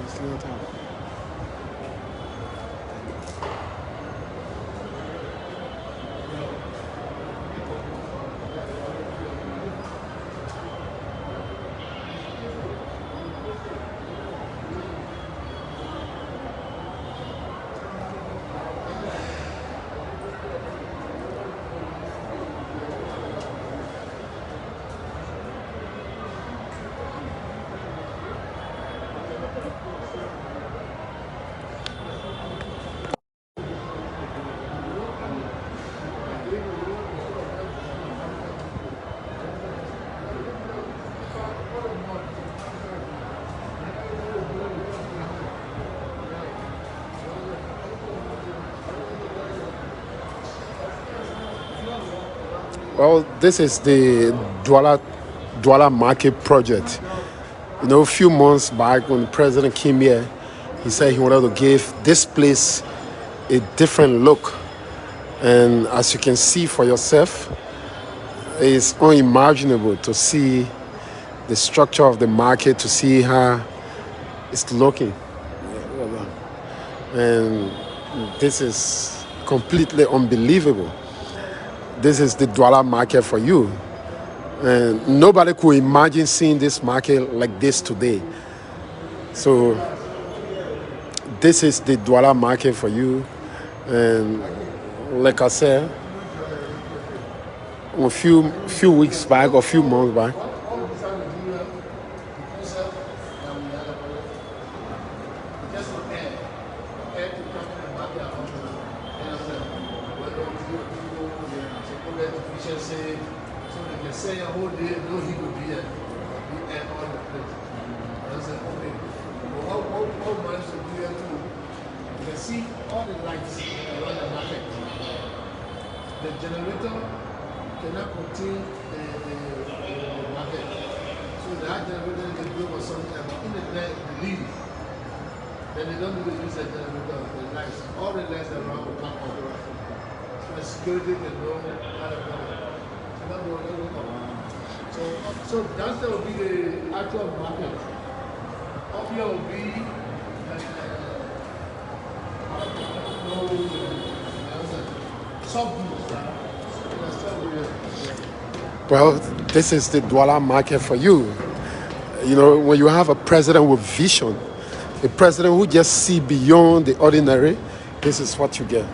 It's little time. Well, this is the Duala Market project. You know, a few months back when the president came here, he said he wanted to give this place a different look. And as you can see for yourself, it's unimaginable to see the structure of the market, to see how it's looking. And this is completely unbelievable. This is the Duala market for you. And nobody could imagine seeing this market like this today. So this is the Duala market for you. And like I said, a few weeks back or a few months back, see all the lights around the market. The generator cannot contain the market. So that generator can go for something in the night, the leave. Then they don't even use the generator, the lights. All the lights around the market. So the security can know how to go. So downstairs will be the actual market. Up here will be well, this is the Duala market for you. You know, when you have a president with vision, a president who just see beyond the ordinary, this is what you get.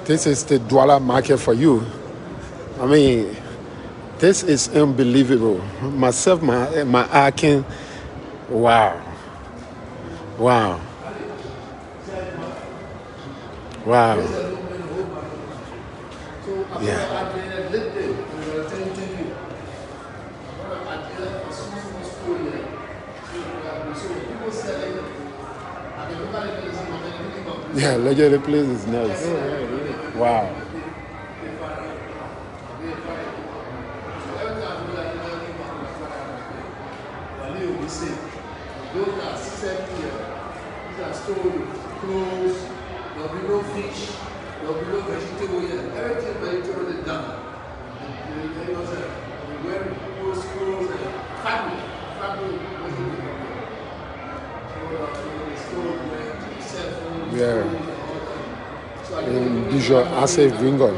This is the Duala market for you. I mean, this is unbelievable. Myself, my Akin, wow. Wow. Wow. Yeah. Yeah, legendary place is nice. Wow. Those are set here. These are stored clothes. There will be no fish. There will be no vegetable here. Everything vegetable is done. They also wearing clothes and fabric. Yeah. Usual assez gringo.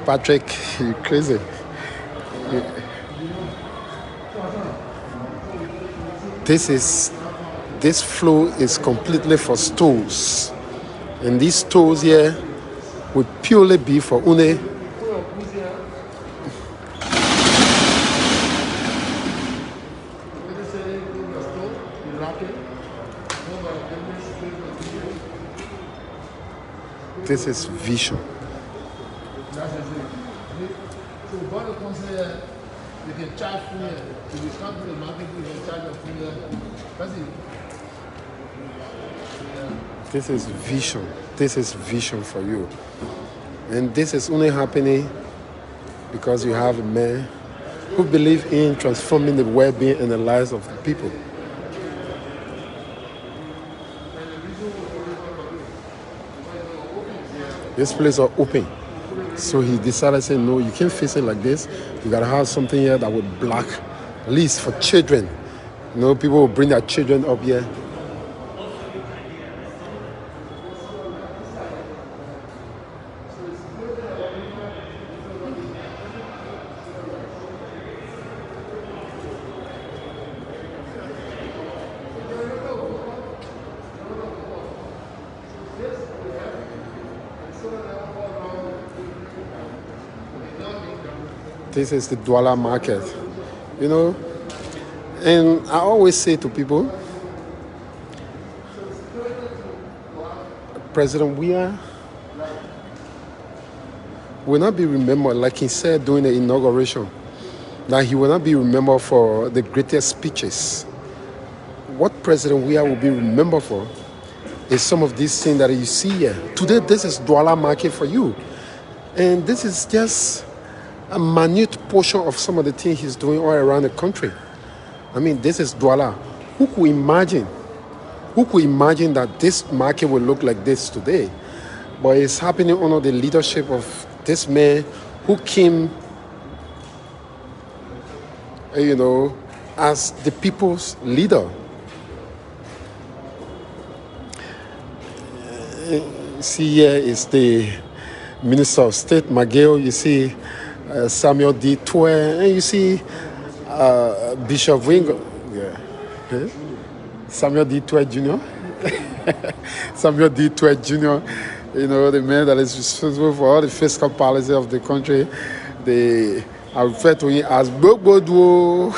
Patrick, you crazy. This flow is completely for stores. And these stores here would purely be for une. This is vision. So when it comes here, you can charge for here. If you come to the market, you can charge a food here. That's it. This is vision. This is vision for you. And this is only happening because you have a man who believes in transforming the well-being and the lives of the people. This place are open. So he decided to say, no, you can't face it like this. You gotta have something here that will block, at least for children. People will bring their children up here. This is the Duala market, And I always say to people, President Weah will not be remembered, like he said during the inauguration, that he will not be remembered for the greatest speeches. What President Weah will be remembered for is some of these things that you see here. Today, this is Duala market for you. And this is just a minute portion of some of the things he's doing all around the country. This is Duala. Who could imagine that this market will look like this today? But it's happening under the leadership of this man who came, as the people's leader. See, here is the Minister of State, Miguel. You see Samuel D. Twe, and you see Bishop Wingo. Yeah. Samuel D. Twe Jr. Samuel D. Twe Jr., the man that is responsible for all the fiscal policy of the country. I refer to him as Bobo.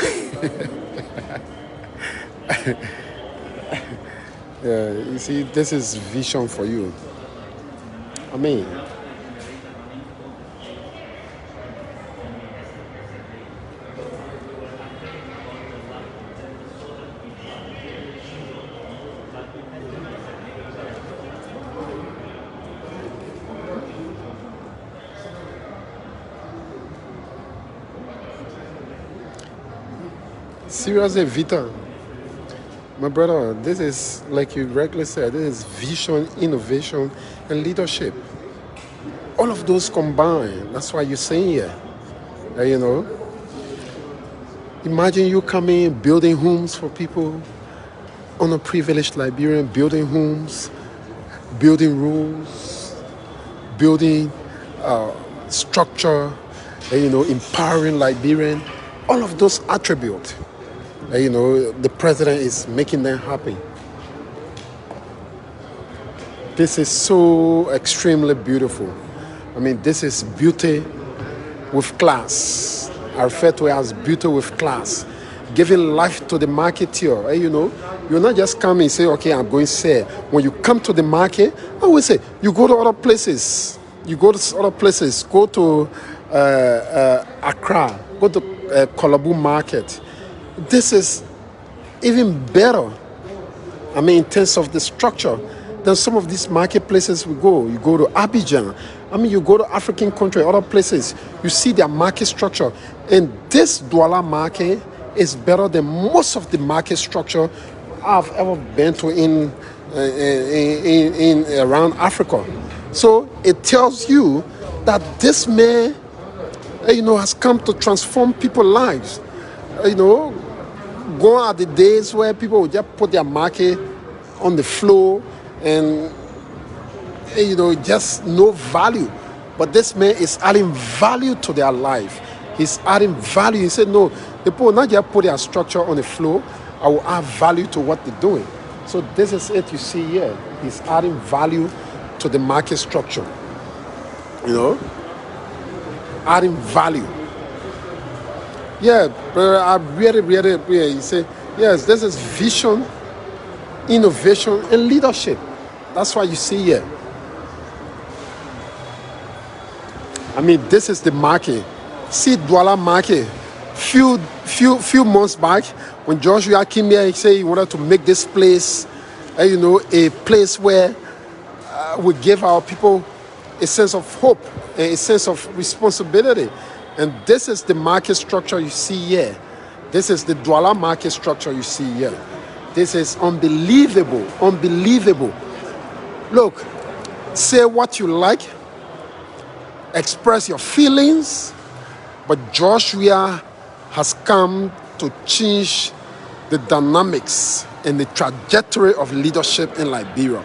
Yeah, you see, this is vision for you. Seriously, Vita, my brother, this is, like you regularly said, this is vision, innovation, and leadership. All of those combined, that's why you're saying here. Imagine you coming, building homes for people, underprivileged Liberian, building homes, building rules, building structure, empowering Liberian. All of those attributes. The president is making them happy. This is so extremely beautiful. This is beauty with class. I refer to it as beauty with class. Giving life to the marketeer. You're not just coming and say, okay, I'm going to sell. When you come to the market, I always say, you go to other places. Go to Accra. Go to Kolabu market. This is even better, in terms of the structure, than some of these marketplaces we go. You go to Abidjan, you go to African country, other places, you see their market structure. And this Duala market is better than most of the market structure I've ever been to in around Africa. So it tells you that this man, has come to transform people's lives. Going at the days where people would just put their market on the floor and, just no value. But this man is adding value to their life. He's adding value. He said, no, the people will not just put their structure on the floor. I will add value to what they're doing. So this is it you see here. He's adding value to the market structure. Adding value. Yeah, but I really, you say, yes, this is vision, innovation, and leadership. That's why you see here. This is the market. See Duala market. Few months back, when Joshua came here, he said he wanted to make this place, a place where we give our people a sense of hope and a sense of responsibility. And this is the market structure you see here. This is the Duala market structure you see here. This is unbelievable, unbelievable. Look, say what you like, express your feelings, but Joshua has come to change the dynamics and the trajectory of leadership in Liberia.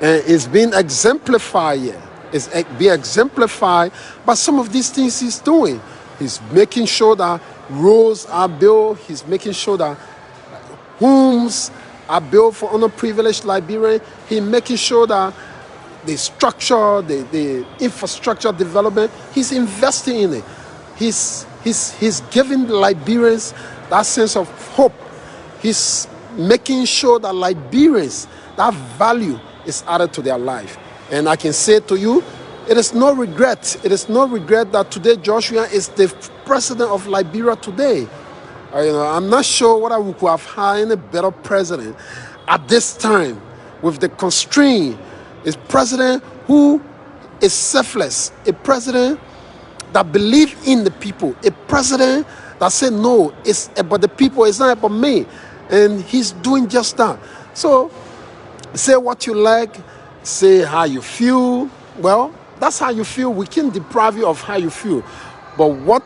And it's being exemplified here. It's being exemplified by some of these things he's doing. He's making sure that roads are built. He's making sure that homes are built for underprivileged Liberians. He's making sure that the structure, the infrastructure development, he's investing in it. He's giving the Liberians that sense of hope. He's making sure that Liberians, that value is added to their life. And I can say to you, it is no regret. It is no regret that today Joshua is the president of Liberia today. I'm not sure whether we could have had any better president at this time with the constraint. A president who is selfless, a president that believes in the people, a president that said, no, it's about the people, it's not about me. And he's doing just that. So say what you like, say how you feel. Well, that's how you feel. We can't deprive you of how you feel. But what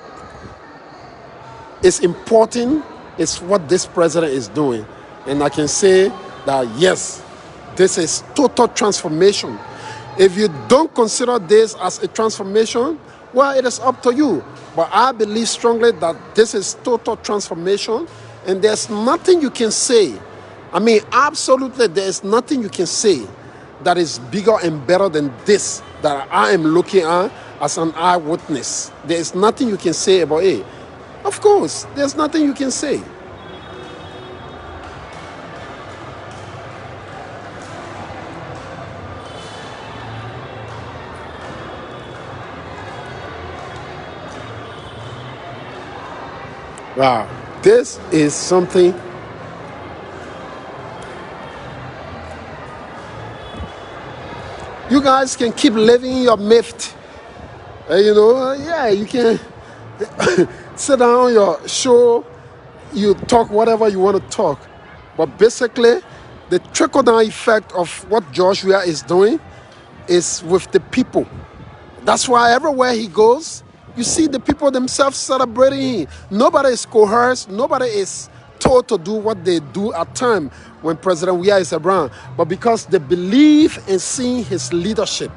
is important is what this president is doing. And I can say that, yes, this is total transformation. If you don't consider this as a transformation, well, it is up to you. But I believe strongly that this is total transformation, and there's nothing you can say. I mean, absolutely, there is nothing you can say that is bigger and better than this that I am looking at as an eyewitness. There is nothing you can say about it. Of course, there's nothing you can say. Wow, this is something. You guys can keep living your myth. Yeah, you can sit down on your show, you talk whatever you want to talk. But basically, the trickle-down effect of what Joshua is doing is with the people. That's why everywhere he goes, you see the people themselves celebrating him. Nobody is coerced. Nobody is told to do what they do at times when President Weah is around. But because they believe in seeing his leadership,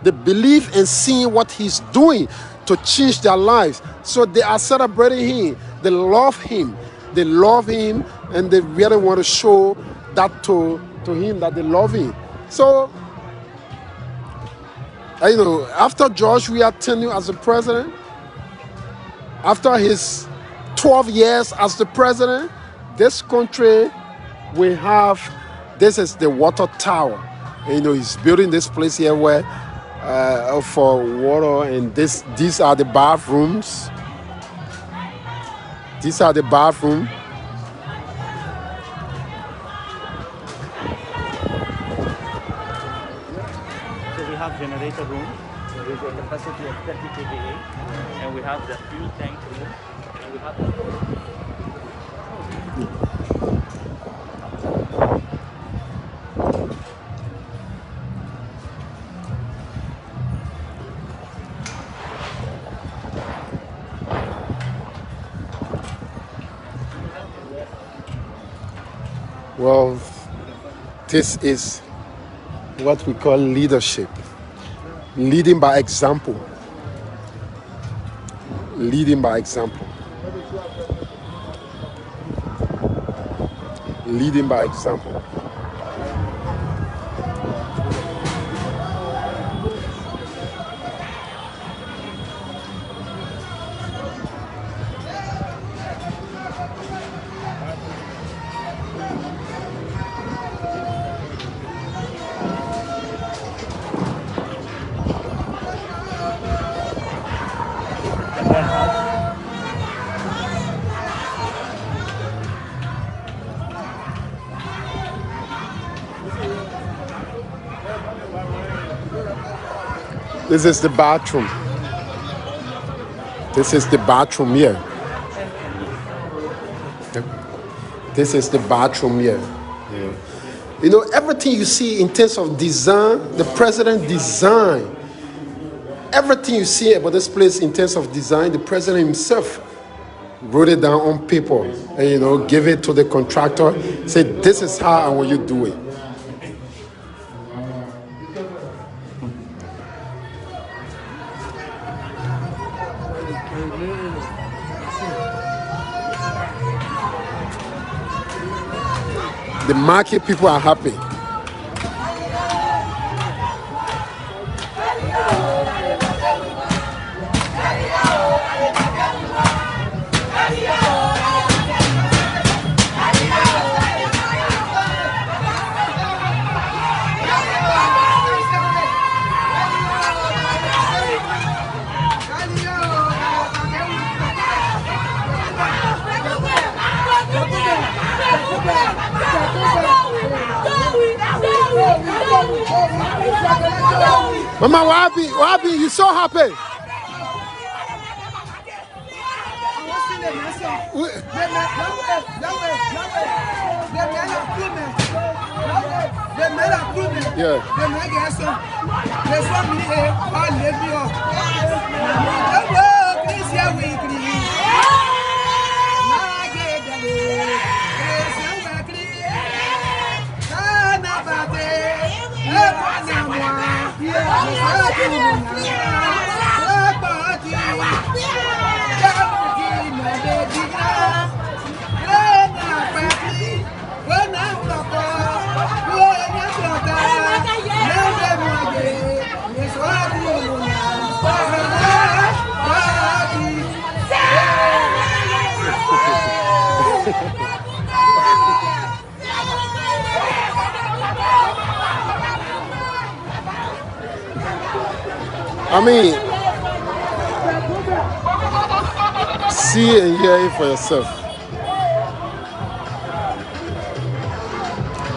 they believe in seeing what he's doing to change their lives. So they are celebrating him. They love him. They love him, and they really want to show that to him that they love him. So, after George Weah tenure as the president, after his 12 years as the president, this country will have, this is the water tower. He's building this place here where for water, and these are the bathrooms. These are the bathrooms. So we have generator room with a capacity of 30 kVA, and we have the fuel tank room, and we have the Well, this is what we call leadership. Leading by example. Leading by example. Leading by example. This is the bathroom. This is the bathroom here. This is the bathroom here. Yeah. You know, everything you see in terms of design, the president designed. Everything you see about this place in terms of design, the president himself wrote it down on paper and, you know, give it to the contractor. Say, this is how I want you to do it. The market people are happy. Mama, what happened? What happened? You so happy? Yeah. I mean, see and hear it for yourself.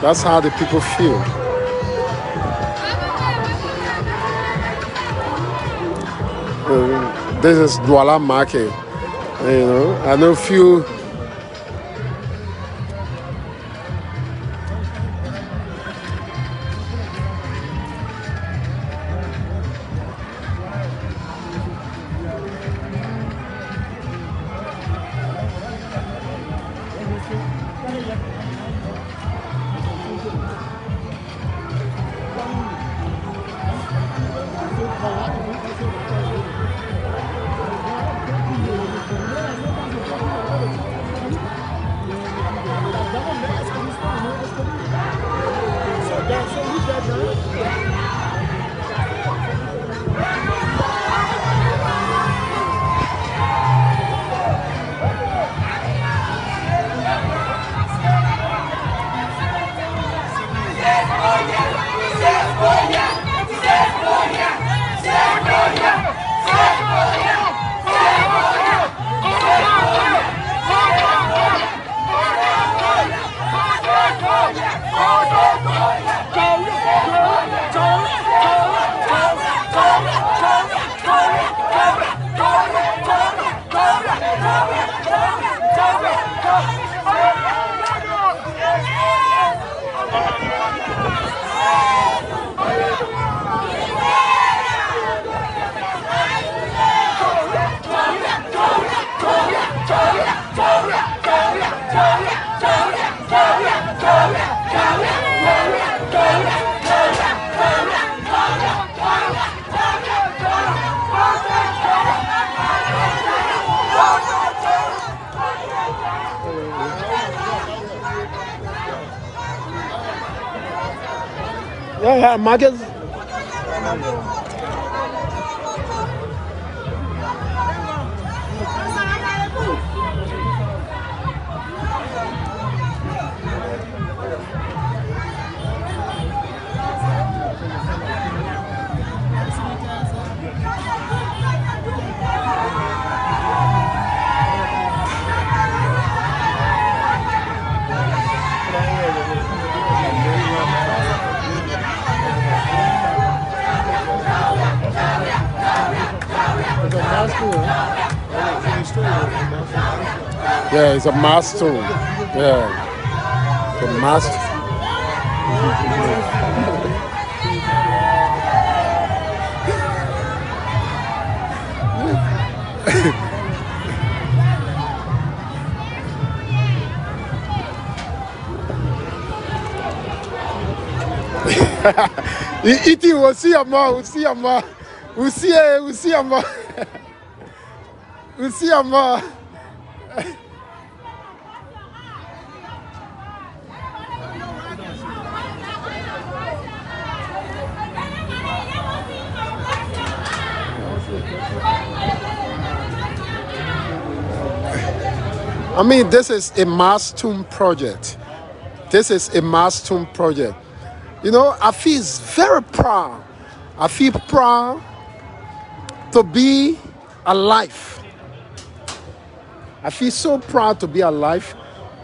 That's how the people feel. This is Duala market. You know, I know few. Yeah, markets. Yeah, it's a milestone. Yeah, the milestone. Iti, we'll see a more, we'll see a more, we'll see a more, we'll see a more. I mean, this is a milestone project. This is a milestone project. You know, I feel very proud. I feel proud to be alive. I feel so proud to be alive,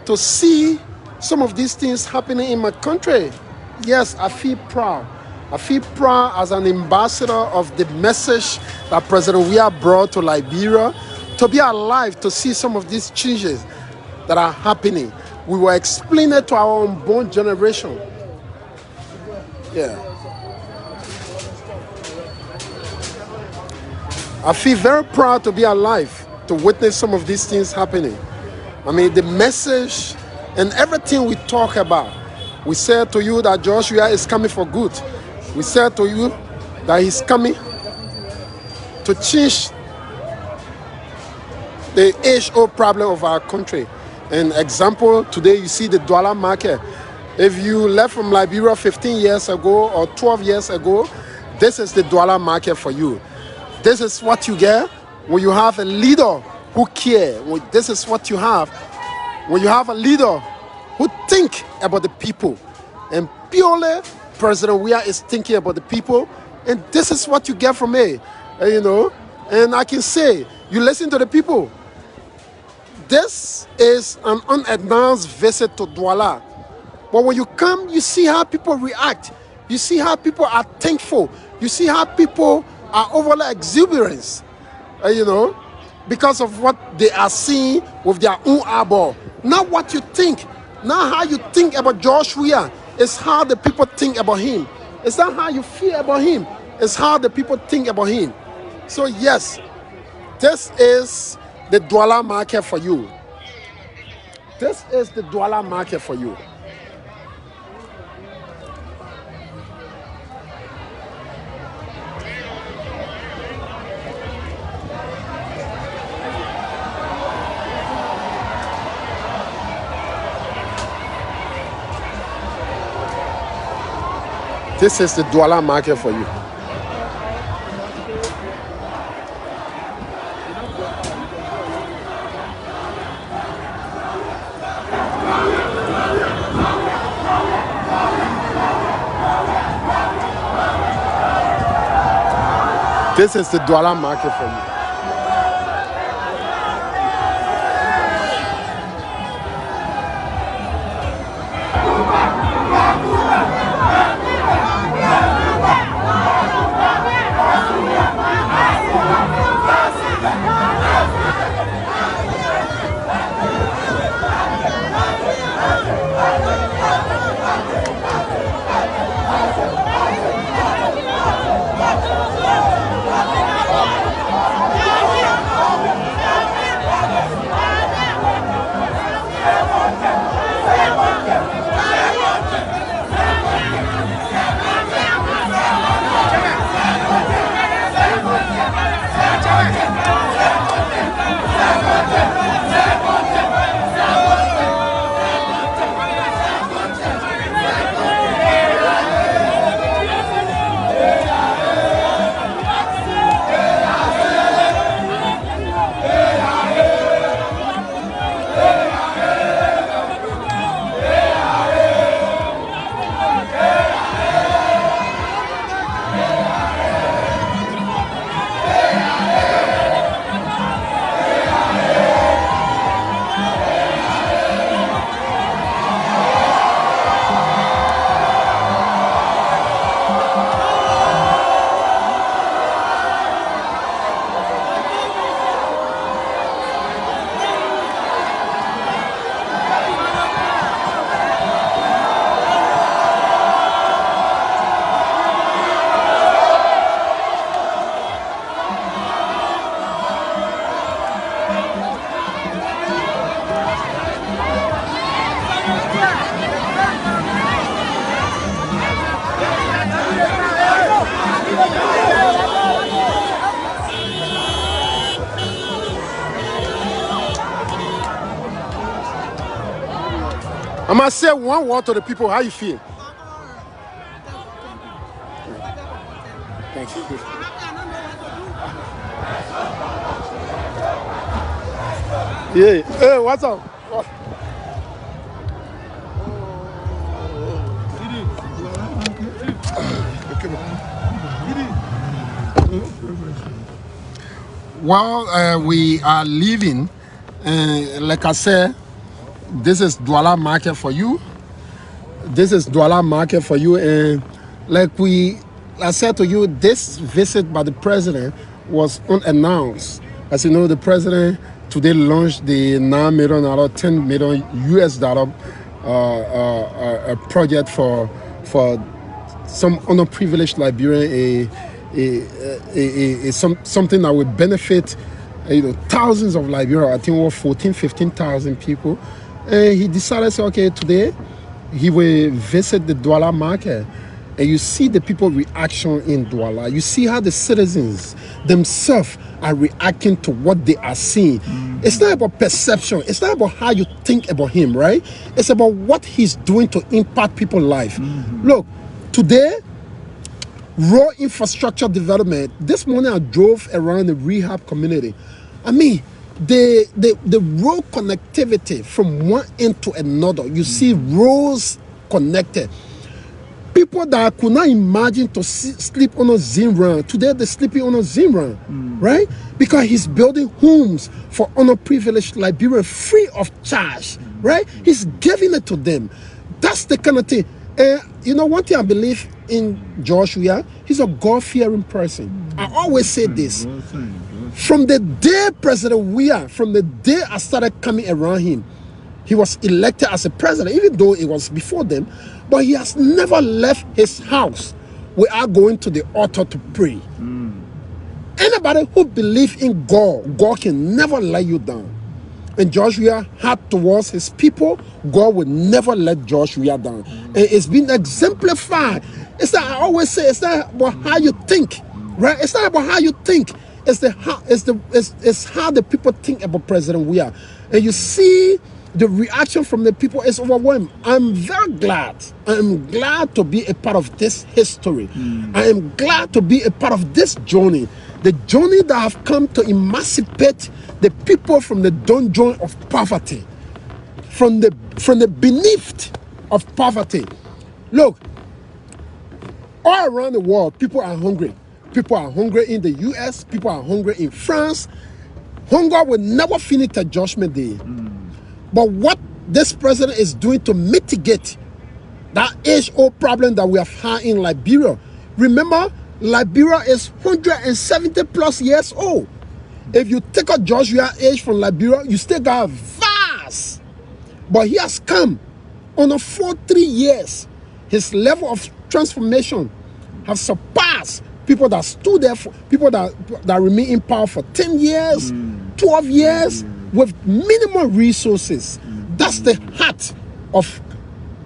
to see some of these things happening in my country. Yes, I feel proud. I feel proud as an ambassador of the message that President Weah brought to Liberia, to be alive, to see some of these changes that are happening. We will explain it to our unborn generation. Yeah. I feel very proud to be alive, to witness some of these things happening. I mean, the message and everything we talk about. We said to you that Joshua is coming for good. We said to you that he's coming to change the age-old problem of our country. An example, today you see the Duala market. If you left from Liberia 15 years ago or 12 years ago, this is the Duala market for you. This is what you get when you have a leader who cares. This is what you have when you have a leader who think about the people. And purely President Weah is thinking about the people. And this is what you get from me. You know, and I can say, you listen to the people. This is an unannounced visit to Duala. But when you come, you see how people react. You see how people are thankful. You see how people are overly exuberant, you know, because of what they are seeing with their own eyeball. Not what you think. Not how you think about George Weah. It's how the people think about him. It's not how you feel about him. It's how the people think about him. So yes, this is the Duala market for you. This is the Duala market for you. This is the Duala market for you. This is the Duala market for you. must say one word to the people. How you feel? Thank you. Yeah. Hey, what's up? Well, we are leaving. Like I said, this is Duala market for you. This is Duala market for you. And like I said to you, this visit by the president was unannounced. As you know, the president today launched the $9 million, $10 million US dollar project for some underprivileged Liberian, something that would benefit thousands of Liberians. I think over 15,000 people. And he decided to say, okay, today he will visit the Duala market. And you see the people reaction in Duala. You see how the citizens themselves are reacting to what they are seeing. It's not about perception. It's not about how you think about him, right? It's about what he's doing to impact people's life. Look, today, raw infrastructure development. This morning I drove around the rehab community. I mean, the road connectivity from one end to another. You see roads connected. People that could not imagine to sleep on a Zimran, today they're sleeping on a Zimran, right? Because he's building homes for underprivileged Liberians free of charge, right? He's giving it to them. That's the kind of thing. You know, one thing I believe in Joshua, he's a God-fearing person. I always say this. From the day President Weah, from the day I started coming around him, he was elected as a president, even though it was before them, but he has never left his house without going to the altar to pray. Anybody who believes in God, God can never let you down. And Joshua had towards his people, God would never let Joshua down. And it's been exemplified. It's like I always say, it's not about how you think, right? It's not about how you think. It's how the people think about President Weah. And you see the reaction from the people is overwhelming. I'm very glad. I'm glad to be a part of this history. I am glad to be a part of this journey. The journey that have come to emancipate the people from the dungeon of poverty, from the beneath of poverty. Look, all around the world, people are hungry. People are hungry in the US. People are hungry in France. Hunger will never finish the judgment day. But what this president is doing to mitigate that age-old problem that we have had in Liberia. Remember, Liberia is 170 plus years old. If you take a Joshua age from Liberia, you still got vast. But he has come on a 4-3 years. His level of transformation has surpassed people that stood there, for people that remain in power for 10 years, 12 years, with minimal resources. That's the heart of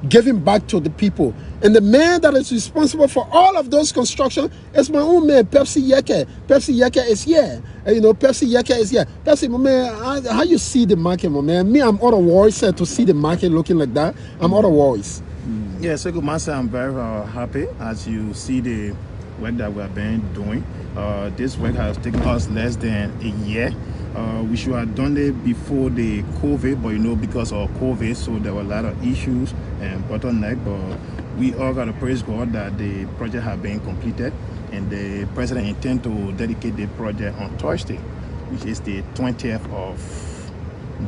giving back to the people. And the man that is responsible for all of those construction is my own man, Pepsi Yeke. Pepsi Yeke is here. And, you know, Pepsi Yeke is here. Pepsi, my man, how you see the market, my man? Me, I'm out of voice to see the market looking like that. I'm out of voice. Yeah, so good, Master. I'm very happy as you see the work that we have been doing. This work has taken us less than a year. We should have done it before the COVID, but you know, because of COVID, so there were a lot of issues and bottleneck. But we all got to praise God that the project has been completed, and the president intends to dedicate the project on Thursday, which is the 20th of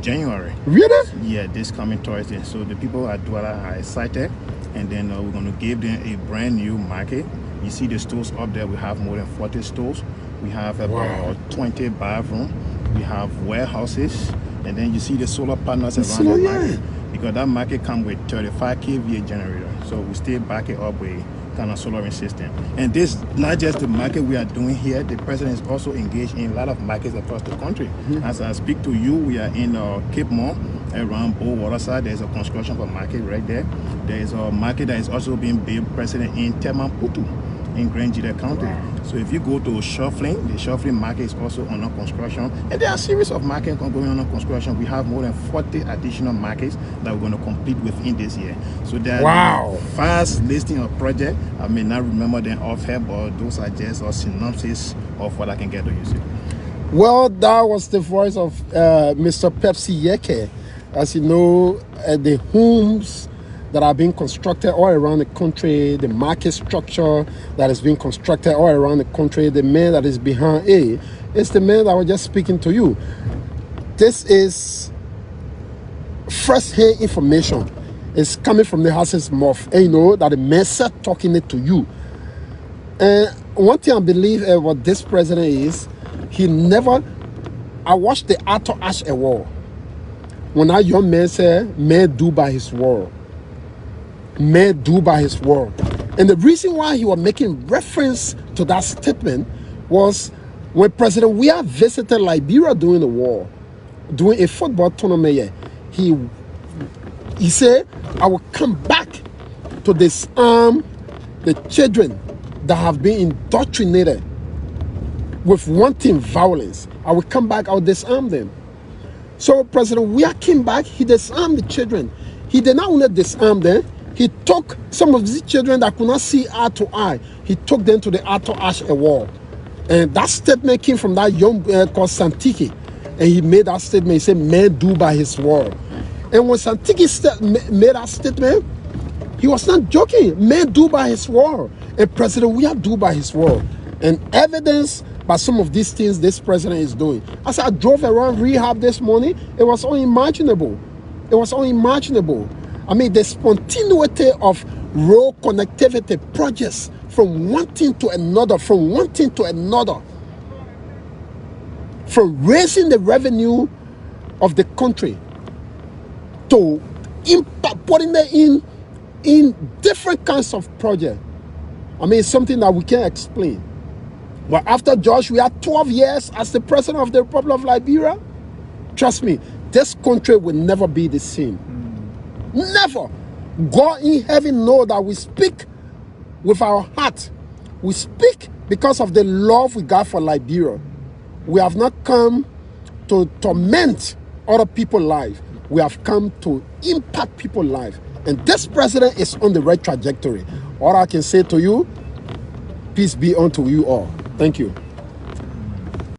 January. Really? Yeah, this coming Thursday. So the people at Duala are excited, and then we're going to give them a brand new market. You see the stores up there. We have more than 40 stores. We have about 20 bathrooms. We have warehouses, and then you see the solar panels around the market, because that market comes with 35 kVA generator. So we still back it up with kind of solar system. And this not just the market we are doing here. The president is also engaged in a lot of markets across the country. As I speak to you, we are in Cape Mall around Bow Waterside. There's a construction for market right there. There is a market that is also being built, president, in Temamputu. in Grand Gila County. So if you go to Shuffling, the Shuffling market is also under construction. And there are a series of markets going on construction. We have more than 40 additional markets that we're going to complete within this year. So there are vast listing of projects. I may not remember them offhand, but those are just a synopsis of what I can get to you. Well, that was the voice of Mr. Pepsi Yeke. As you know, the homes that are being constructed all around the country, the market structure that is being constructed all around the country, the man that is behind it's the man that was just speaking to you. This is first-hand information. It's coming from the horse's mouth. And you know that the man said talking it to you. And one thing I believe what this president is, he never... I watched the Arthur Ashe Award. When that young man said, man do by his word. Man do by his word. And the reason why he was making reference to that statement was when President Weah visited Liberia during the war, during a football tournament here, he said, I will come back to disarm the children that have been indoctrinated with wanting violence. I will come back, I will disarm them. So President Weah came back, he disarmed the children. He did not only disarm them, he took some of these children that could not see eye to eye, he took them to the Arthur Ashe Award. And that statement came from that young called Santiki. And he made that statement, he said, man do by his word. And when Santiki made that statement, he was not joking. Man do by his word. And President Weah do by his word. And evidence by some of these things this president is doing. As I drove around Rehab this morning, it was unimaginable. It was unimaginable. I mean, the spontaneity of road connectivity projects from one thing to another, from raising the revenue of the country to putting it in different kinds of projects. I mean, it's something that we can't explain. But after George, we had 12 years as the president of the Republic of Liberia. Trust me, this country will never be the same. Never. God in heaven knows that we speak with our heart. We speak because of the love we got for Liberia. We have not come to torment other people's lives. We have come to impact people's lives. And this president is on the right trajectory. All I can say to you, peace be unto you all. Thank you.